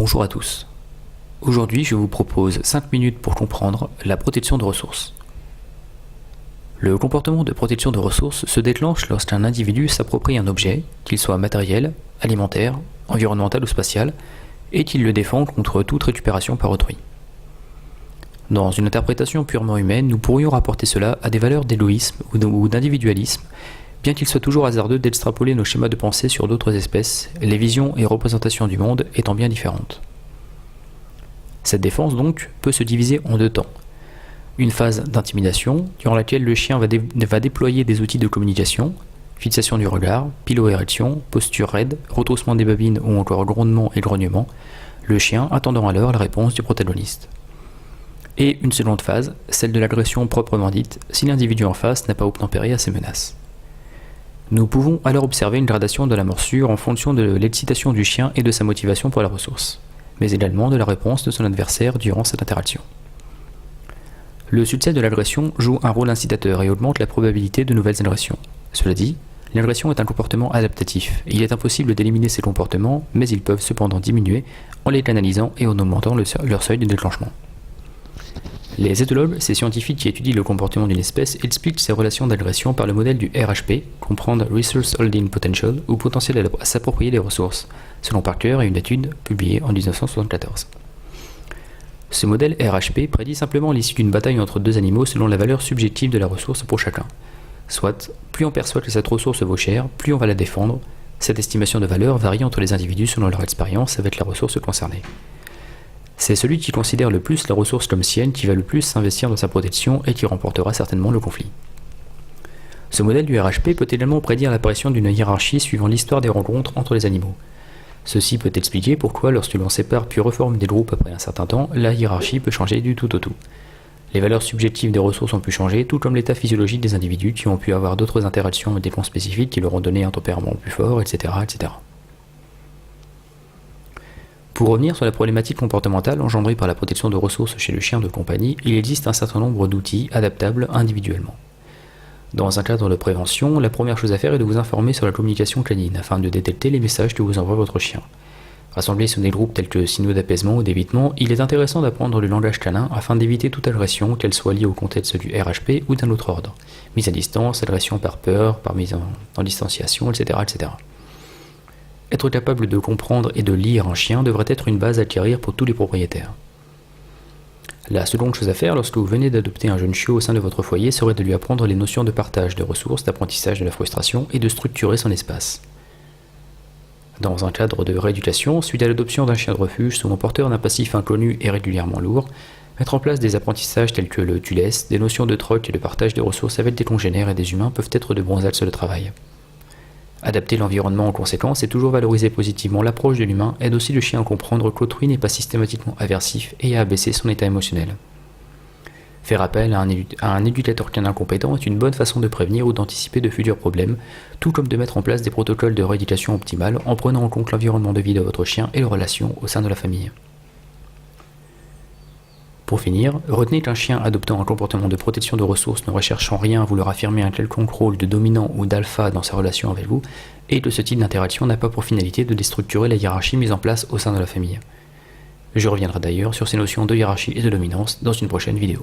Bonjour à tous. Aujourd'hui, je vous propose 5 minutes pour comprendre la protection de ressources. Le comportement de protection de ressources se déclenche lorsqu'un individu s'approprie un objet, qu'il soit matériel, alimentaire, environnemental ou spatial, et qu'il le défend contre toute récupération par autrui. Dans une interprétation purement humaine, nous pourrions rapporter cela à des valeurs d'égoïsme ou d'individualisme, bien qu'il soit toujours hasardeux d'extrapoler nos schémas de pensée sur d'autres espèces, les visions et représentations du monde étant bien différentes. Cette défense, donc, peut se diviser en deux temps. Une phase d'intimidation, durant laquelle le chien va déployer des outils de communication, fixation du regard, piloérection, posture raide, retroussement des babines ou encore grondement et grognement, le chien attendant alors la réponse du protagoniste. Et une seconde phase, celle de l'agression proprement dite, si l'individu en face n'a pas obtempéré à ces menaces. Nous pouvons alors observer une gradation de la morsure en fonction de l'excitation du chien et de sa motivation pour la ressource, mais également de la réponse de son adversaire durant cette interaction. Le succès de l'agression joue un rôle incitateur et augmente la probabilité de nouvelles agressions. Cela dit, l'agression est un comportement adaptatif, et il est impossible d'éliminer ces comportements, mais ils peuvent cependant diminuer en les canalisant et en augmentant leur seuil de déclenchement. Les éthologues, ces scientifiques qui étudient le comportement d'une espèce, expliquent ces relations d'agression par le modèle du RHP, comprendre Resource Holding Potential, ou potentiel à s'approprier des ressources, selon Parker et une étude publiée en 1974. Ce modèle RHP prédit simplement l'issue d'une bataille entre deux animaux selon la valeur subjective de la ressource pour chacun. Soit, plus on perçoit que cette ressource vaut cher, plus on va la défendre. Cette estimation de valeur varie entre les individus selon leur expérience avec la ressource concernée. C'est celui qui considère le plus la ressource comme sienne qui va le plus s'investir dans sa protection et qui remportera certainement le conflit. Ce modèle du RHP peut également prédire l'apparition d'une hiérarchie suivant l'histoire des rencontres entre les animaux. Ceci peut expliquer pourquoi, lorsque l'on sépare puis reforme des groupes après un certain temps, la hiérarchie peut changer du tout au tout. Les valeurs subjectives des ressources ont pu changer, tout comme l'état physiologique des individus qui ont pu avoir d'autres interactions avec des cons spécifiques qui leur ont donné un tempérament plus fort, etc., etc. Pour revenir sur la problématique comportementale engendrée par la protection de ressources chez le chien de compagnie, il existe un certain nombre d'outils adaptables individuellement. Dans un cadre de prévention, la première chose à faire est de vous informer sur la communication canine afin de détecter les messages que vous envoie votre chien. Rassemblés sur des groupes tels que signaux d'apaisement ou d'évitement, il est intéressant d'apprendre le langage canin afin d'éviter toute agression, qu'elle soit liée au contexte du RHP ou d'un autre ordre. Mise à distance, agression par peur, par mise en distanciation, etc., etc. Être capable de comprendre et de lire un chien devrait être une base à acquérir pour tous les propriétaires. La seconde chose à faire lorsque vous venez d'adopter un jeune chiot au sein de votre foyer serait de lui apprendre les notions de partage de ressources, d'apprentissage de la frustration et de structurer son espace. Dans un cadre de rééducation, suite à l'adoption d'un chien de refuge souvent porteur d'un passif inconnu et régulièrement lourd, mettre en place des apprentissages tels que le tu laisses, des notions de troc et de partage de ressources avec des congénères et des humains peuvent être de bons axes de travail. Adapter l'environnement en conséquence et toujours valoriser positivement l'approche de l'humain aide aussi le chien à comprendre qu'autrui n'est pas systématiquement aversif et à abaisser son état émotionnel. Faire appel à un éducateur canin compétent est une bonne façon de prévenir ou d'anticiper de futurs problèmes, tout comme de mettre en place des protocoles de rééducation optimale en prenant en compte l'environnement de vie de votre chien et les relations au sein de la famille. Pour finir, retenez qu'un chien adoptant un comportement de protection de ressources ne recherche en rien à vouloir affirmer un quelconque rôle de dominant ou d'alpha dans sa relation avec vous, et que ce type d'interaction n'a pas pour finalité de déstructurer la hiérarchie mise en place au sein de la famille. Je reviendrai d'ailleurs sur ces notions de hiérarchie et de dominance dans une prochaine vidéo.